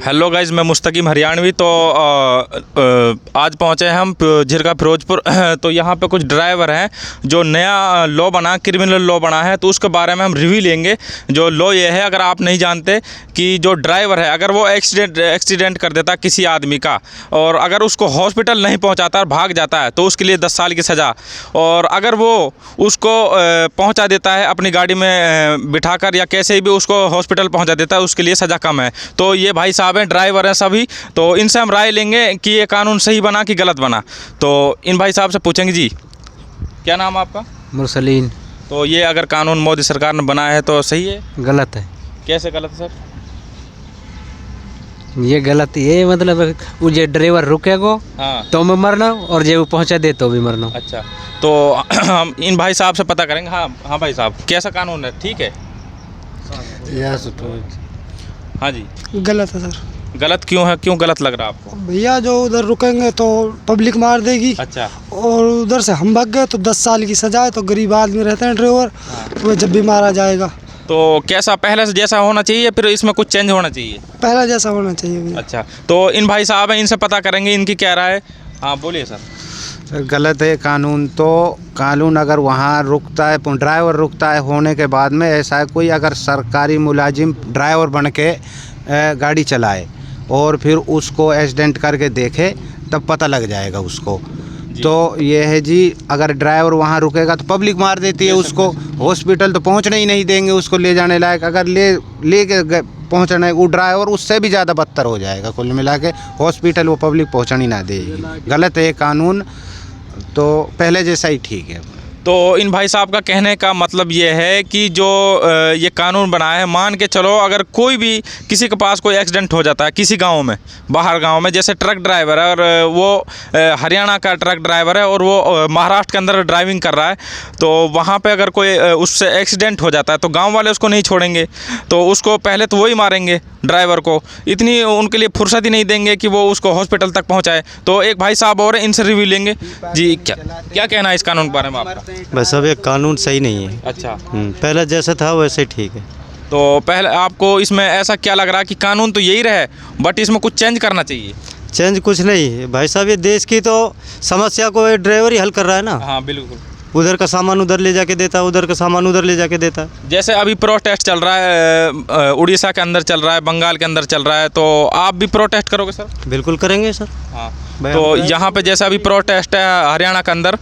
Hello guys, मैं मुस्तकीम हरियाणवी। तो आज पहुंचे हैं हम झिरका फिरोजपुर। तो यहाँ पे कुछ ड्राइवर हैं जो नया लॉ बना, क्रिमिनल लॉ बना है, तो उसके बारे में हम रिव्यू लेंगे। जो लॉ ये है, अगर आप नहीं जानते कि जो ड्राइवर है अगर वो एक्सीडेंट कर देता किसी आदमी का और अगर उसको हॉस्पिटल नहीं पहुँचाता और भाग जाता है तो उसके लिए 10 साल की सज़ा, और अगर वो उसको पहुँचा देता है अपनी गाड़ी में बिठाकर या कैसे भी उसको हॉस्पिटल पहुँचा देता है उसके लिए सज़ा कम है। तो ये भाई साहब हैं, ड्राइवर हैं सभी, तो इनसे हम राय लेंगे कि ये कानून सही बना कि गलत बना। तो इन भाई साहब से पूछेंगे। जी, क्या नाम आपका? मुरसलीन। तो ये अगर कानून मोदी सरकार ने बनाया है तो सही है? गलत है। कैसे गलत है सर? ये गलत, ये मतलब वो जो ड्राइवर रुकेगो हाँ तो मैं मरना और जो वो पहुंचा दे तो भी मरना। अच्छा, तो हम इन भाई साहब से पता करेंगे। हाँ हाँ भाई साहब, कैसा कानून है? ठीक है। हाँ जी, गलत है सर। गलत क्यों है? क्यों गलत लग रहा है आपको? भैया जो उधर रुकेंगे तो पब्लिक मार देगी। अच्छा, और उधर से हम भाग गए तो 10 साल की सजा है। तो गरीब आदमी रहते हैं ड्राइवर, तो वह जब भी मारा जाएगा। तो कैसा पहले से जैसा होना चाहिए फिर इसमें कुछ चेंज होना चाहिए? पहला जैसा होना चाहिए भैया। अच्छा, तो इन भाई साहब हैं, इनसे पता करेंगे इनकी क्या राय है। हाँ बोलिए सर। सर गलत है कानून। तो कानून अगर वहाँ रुकता है, ड्राइवर रुकता है होने के बाद में, ऐसा है कोई अगर सरकारी मुलाजिम ड्राइवर बन के गाड़ी चलाए और फिर उसको एक्सीडेंट करके देखे तब पता लग जाएगा उसको। तो ये है जी, अगर ड्राइवर वहाँ रुकेगा तो पब्लिक मार देती है उसको, हॉस्पिटल तो पहुँचने ही नहीं देंगे उसको ले जाने लायक। अगर ले के पहुँचना है वो ड्राइवर, उससे भी ज़्यादा बदतर हो जाएगा। कुल मिला के हॉस्पिटल वो पब्लिक पहुँचनी ना देगी। गलत है कानून, तो पहले जैसा ही ठीक है। तो इन भाई साहब का कहने का मतलब ये है कि जो ये कानून बनाया है, मान के चलो अगर कोई भी किसी के पास कोई एक्सीडेंट हो जाता है किसी गांव में, बाहर गांव में, जैसे ट्रक ड्राइवर है और वो हरियाणा का ट्रक ड्राइवर है और वो महाराष्ट्र के अंदर ड्राइविंग कर रहा है, तो वहाँ पे अगर कोई उससे एक्सीडेंट हो जाता है तो गाँव वाले उसको नहीं छोड़ेंगे, तो उसको पहले तो वही मारेंगे ड्राइवर को। इतनी उनके लिए फुर्सत ही नहीं देंगे कि वो उसको हॉस्पिटल तक पहुँचाए। तो एक भाई साहब और इनसे रिव्यू लेंगे। जी, क्या कहना है इस कानून के बारे में आपका? बस अब ये कानून सही नहीं है। अच्छा, पहले जैसा था वैसे ठीक है। तो पहले आपको इसमें ऐसा क्या लग रहा है कि कानून तो यही रहे बट इसमें कुछ चेंज करना चाहिए? चेंज कुछ नहीं है भाई साहब, ये देश की तो समस्या को ये ड्राइवर ही हल कर रहा है ना। हाँ बिल्कुल। उधर का सामान उधर ले जाके देता है, उधर का सामान उधर ले जाके देता है। जैसे अभी प्रोटेस्ट चल रहा है, उड़ीसा के अंदर चल रहा है, बंगाल के अंदर चल रहा है, तो आप भी प्रोटेस्ट करोगे सर? बिल्कुल करेंगे सर। हाँ, तो यहाँ पे जैसे अभी प्रोटेस्ट है हरियाणा के अंदर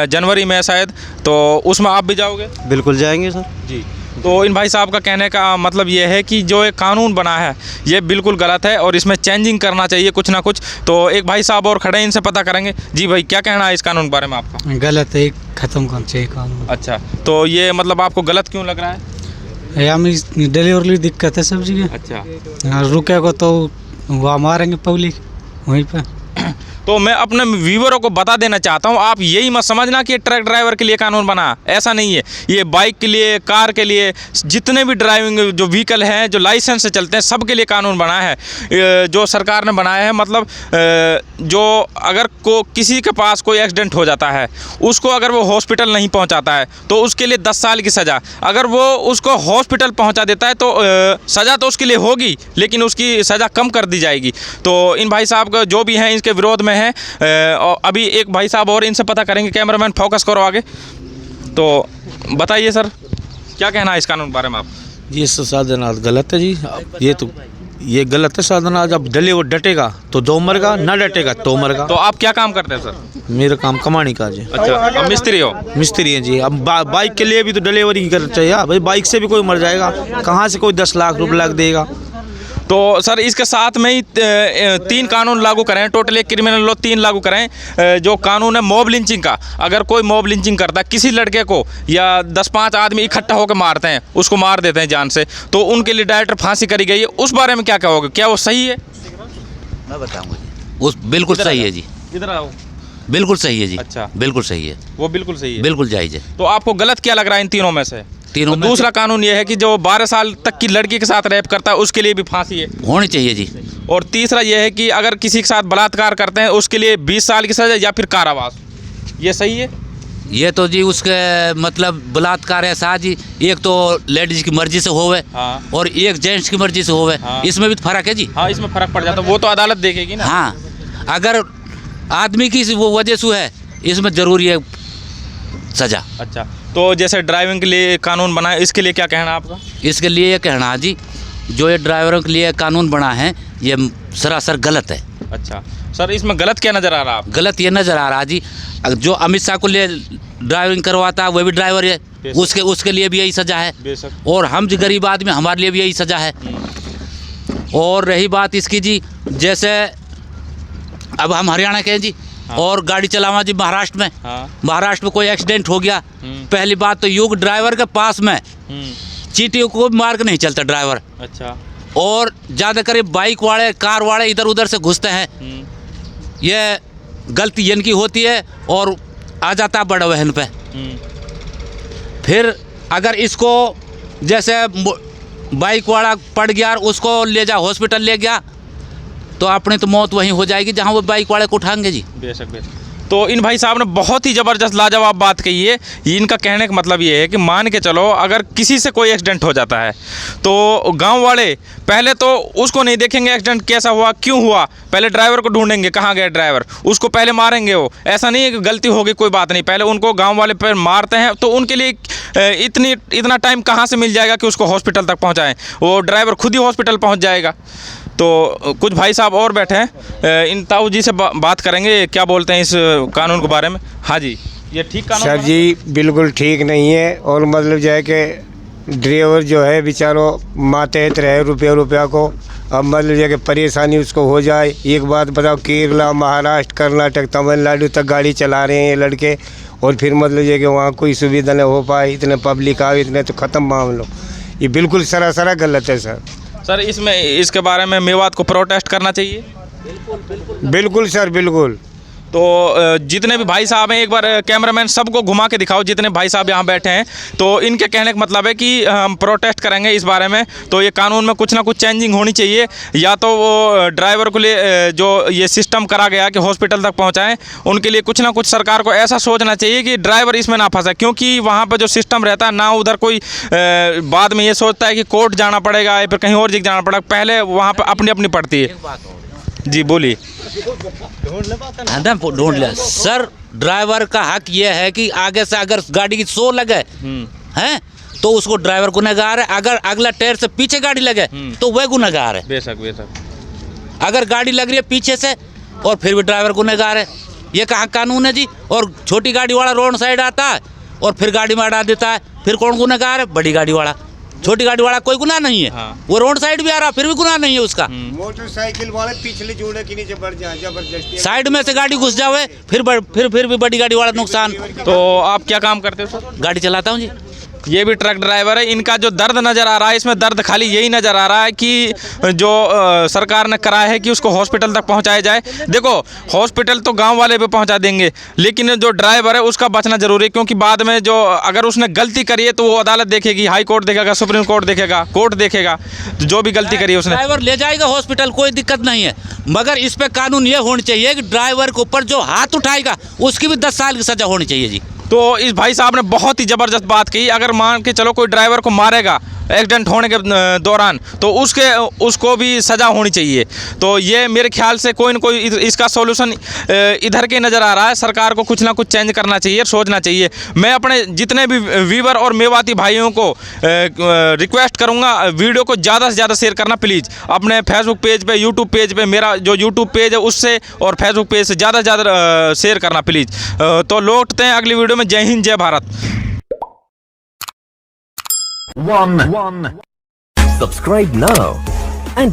जनवरी में शायद, तो उसमें आप भी जाओगे? बिल्कुल जाएंगे सर। जी, तो इन भाई साहब का कहने का मतलब ये है कि जो एक कानून बना है ये बिल्कुल गलत है और इसमें चेंजिंग करना चाहिए कुछ ना कुछ। तो एक भाई साहब और खड़े हैं, इनसे पता करेंगे। जी भाई, क्या कहना है इस कानून के बारे में आपका? गलत है, ख़त्म करना चाहिए कानून। अच्छा, तो ये मतलब आपको गलत क्यों लग रहा है? हमें डिलीवरी दिक्कत है सब जगह। अच्छा, रुकेगा तो वहाँ मारेंगे पब्लिक वहीं पर। तो मैं अपने व्यूअरों को बता देना चाहता हूँ, आप यही मत समझना कि ट्रक ड्राइवर के लिए कानून बना, ऐसा नहीं है। ये बाइक के लिए, कार के लिए, जितने भी ड्राइविंग जो व्हीकल हैं जो लाइसेंस से चलते हैं सब के लिए कानून बना है जो सरकार ने बनाया है। मतलब जो अगर किसी के पास कोई एक्सीडेंट हो जाता है, उसको अगर वो हॉस्पिटल नहीं पहुँचाता है तो उसके लिए 10 साल की सज़ा। अगर वो उसको हॉस्पिटल पहुँचा देता है तो सज़ा तो उसके लिए होगी लेकिन उसकी सज़ा कम कर दी जाएगी। तो इन भाई साहब जो भी हैं इसके विरोध में है। और अभी एक भाई साहब और, इनसे पता करेंगे। कैमरामैन फोकस करो आगे। तो बताइए सर, क्या कहना है इस कानून के बारे में आप? ये साधनाथ गलत है जी। ये गलत है साधनाथ। अब ड्राइवर डटेगा तो दो मरेगा, ना डटेगा तो मरेगा। तो आप क्या काम करते हैं सर? मेरा काम कमाने का जी। अच्छा, अब मिस्त्री हो? मिस्त्री हैं जी। अब बाइक के लिए भी तो डिलीवरी करना चाहिए भाई। बाइक से भी कोई मर जाएगा, कहाँ से कोई 10 लाख रुपये लग देगा। तो सर इसके साथ में ही 3 कानून लागू करें, टोटल एक क्रिमिनल लॉ 3 लागू करें। जो कानून है मॉब लिंचिंग का, अगर कोई मॉब लिंचिंग करता है किसी लड़के को या 10-5 आदमी इकट्ठा होकर मारते हैं, उसको मार देते हैं जान से, तो उनके लिए डायरेक्ट फांसी करी गई है, उस बारे में क्या कहोगे? क्या वो सही है? मैं बताऊंगा जी। उस बिल्कुल सही है जी। इधर आओ। बिल्कुल सही है जी। अच्छा, बिल्कुल सही है। वो बिल्कुल सही है, बिल्कुल जायज़ है। तो आपको गलत क्या लग रहा है इन तीनों में से? तीनों तो में दूसरा कानून ये है कि जो 12 साल तक की लड़की के साथ रेप करता है उसके लिए भी फांसी है, होनी चाहिए जी। और तीसरा ये है कि अगर किसी के साथ बलात्कार करते हैं उसके लिए 20 साल की सजा या फिर कारावास। ये सही है? ये तो जी उसके मतलब बलात्कार है साहब जी। एक तो लेडीज की मर्जी से होवे हाँ। और एक जेंट्स की मर्जी से होवे। हाँ। इसमें भी तो फर्क है जी। हाँ, इसमें फर्क पड़ जाता है, वो तो अदालत देखेगी ना। हाँ, अगर आदमी की वो वजह से है, इसमें जरूरी है सजा। अच्छा, तो जैसे ड्राइविंग के लिए कानून बना है, इसके लिए क्या कहना है आपका? इसके लिए ये कहना है जी, जो ये ड्राइवरों के लिए कानून बना है ये सरासर गलत है। अच्छा सर, इसमें गलत क्या नज़र आ रहा है आपको? गलत ये नज़र आ रहा है जी, जो अमित शाह को लिए ड्राइविंग करवाता है वह भी ड्राइवर है, उसके लिए भी यही सज़ा है। बेशक। और हम जो गरीब आदमी, हमारे लिए भी यही सज़ा है। और रही बात इसकी जी, जैसे अब हम हरियाणा के हैं जी। हाँ। और गाड़ी चलावा जी महाराष्ट्र में। हाँ। महाराष्ट्र में कोई एक्सीडेंट हो गया, पहली बात तो युग ड्राइवर के पास में चीटियों को मार्ग नहीं चलता ड्राइवर। अच्छा। और ज़्यादा करीब बाइक वाले, कार वाले इधर उधर से घुसते हैं। ये गलती इनकी होती है और आ जाता है बड़ा वाहन पे। फिर अगर इसको जैसे बाइक वाला पड़ गया और उसको ले जा हॉस्पिटल ले गया तो अपनी तो मौत वहीं हो जाएगी जहां वो बाइक वाले को उठाएंगे जी। बेशक बेशक। तो इन भाई साहब ने बहुत ही ज़बरदस्त लाजवाब बात कही है। इनका कहने का मतलब ये है कि मान के चलो अगर किसी से कोई एक्सीडेंट हो जाता है तो गांव वाले पहले तो उसको नहीं देखेंगे एक्सीडेंट कैसा हुआ, क्यों हुआ, पहले ड्राइवर को ढूंढेंगे कहाँ गया ड्राइवर, उसको पहले मारेंगे। वो ऐसा नहीं है कि गलती होगी कोई बात नहीं, पहले उनको गाँव वाले पर मारते हैं। तो उनके लिए इतना टाइम कहाँ से मिल जाएगा कि उसको हॉस्पिटल तक पहुँचाएँ? वो ड्राइवर खुद ही हॉस्पिटल पहुँच जाएगा। तो कुछ भाई साहब और बैठे हैं, इन ताऊ जी से बात करेंगे क्या बोलते हैं इस कानून के बारे में। हाँ जी, ये ठीक कानून सर जी बिल्कुल ठीक नहीं है। और मतलब जो है कि ड्राइवर जो है बेचारों मातहत रहे रुपया को, अब मतलब जो कि परेशानी उसको हो जाए। एक बात बताओ, केरला, महाराष्ट्र, कर्नाटक, तमिलनाडु तक गाड़ी चला रहे हैं ये लड़के, और फिर मतलब जो कि वहाँ कोई सुविधा नहीं हो पाए, इतने पब्लिक आए, इतने तो ख़त्म मामलो। ये बिल्कुल सरासर गलत है सर। सर इसमें इसके बारे में मेवात को प्रोटेस्ट करना चाहिए। बिल्कुल सर, बिल्कुल। तो जितने भी भाई साहब हैं, एक बार कैमरामैन सबको घुमा के दिखाओ, जितने भाई साहब यहाँ बैठे हैं। तो इनके कहने का मतलब है कि हम प्रोटेस्ट करेंगे इस बारे में। तो ये कानून में कुछ ना कुछ चेंजिंग होनी चाहिए, या तो वो ड्राइवर को लिए जो ये सिस्टम करा गया कि हॉस्पिटल तक पहुँचाएँ, उनके लिए कुछ ना कुछ सरकार को ऐसा सोचना चाहिए कि ड्राइवर इसमें ना फंसे। क्योंकि वहाँ पर जो सिस्टम रहता है ना, उधर कोई बाद में ये सोचता है कि कोर्ट जाना पड़ेगा या फिर कहीं और जगह जाना पड़ेगा, पहले वहाँ पर अपनी अपनी पड़ती है। जी बोलिए। ढूंढ लिया सर। ड्राइवर का हक ये है कि आगे से अगर गाड़ी की सो लगे हैं तो उसको ड्राइवर गुनहगार है। अगर अगला टायर से पीछे गाड़ी लगे तो वह गुनहगार है। बेशक बेशक। अगर गाड़ी लग रही है पीछे से और फिर भी ड्राइवर गुनहगार है, ये कहाँ कानून है जी? और छोटी गाड़ी वाला रोड साइड आता है और फिर गाड़ी में अड़ा देता है, फिर कौन गुनहगार है? बड़ी गाड़ी वाला। छोटी गाड़ी वाला कोई गुनाह नहीं है। हाँ। वो रोड साइड भी आ रहा फिर भी गुनाह नहीं है उसका। मोटरसाइकिल वाले पिछले जोड़े के नीचे बढ़ जाए जबरदस्ती, साइड में से गाड़ी घुस जावे फिर भी बड़ी गाड़ी वाला नुकसान। तो आप क्या काम करते हो सर? गाड़ी चलाता हूँ जी। ये भी ट्रक ड्राइवर है। इनका जो दर्द नज़र आ रहा है, इसमें दर्द खाली यही नज़र आ रहा है कि जो सरकार ने कराया है कि उसको हॉस्पिटल तक पहुंचाया जाए। देखो हॉस्पिटल तो गांव वाले पे पहुंचा देंगे, लेकिन जो ड्राइवर है उसका बचना जरूरी है। क्योंकि बाद में जो अगर उसने गलती करी है तो वो अदालत देखेगी, हाई कोर्ट देखेगा, सुप्रीम कोर्ट देखेगा, कोर्ट देखेगा। तो जो भी गलती करी है उसने, ड्राइवर ले जाएगा हॉस्पिटल, कोई दिक्कत नहीं है। मगर इस पे कानून ये होना चाहिए कि ड्राइवर के ऊपर जो हाथ उठाएगा उसकी भी 10 साल की सजा होनी चाहिए जी। तो इस भाई साहब ने बहुत ही ज़बरदस्त बात कही। अगर मान के चलो कोई ड्राइवर को मारेगा एक्सीडेंट होने के दौरान तो उसको भी सज़ा होनी चाहिए। तो ये मेरे ख्याल से कोई न कोई इसका सॉल्यूशन इधर के नज़र आ रहा है। सरकार को कुछ ना कुछ चेंज करना चाहिए, सोचना चाहिए। मैं अपने जितने भी वीवर और मेवाती भाइयों को रिक्वेस्ट करूँगा, वीडियो को ज़्यादा से ज़्यादा शेयर करना प्लीज़। अपने फेसबुक पेज पे, यूट्यूब पेज पे, मेरा जो यूट्यूब पेज है उससे और फेसबुक पेज से ज़्यादा से ज़्यादा शेयर करना प्लीज़। तो लौटते हैं अगली वीडियो में। जय हिंद, जय भारत। Subscribe now and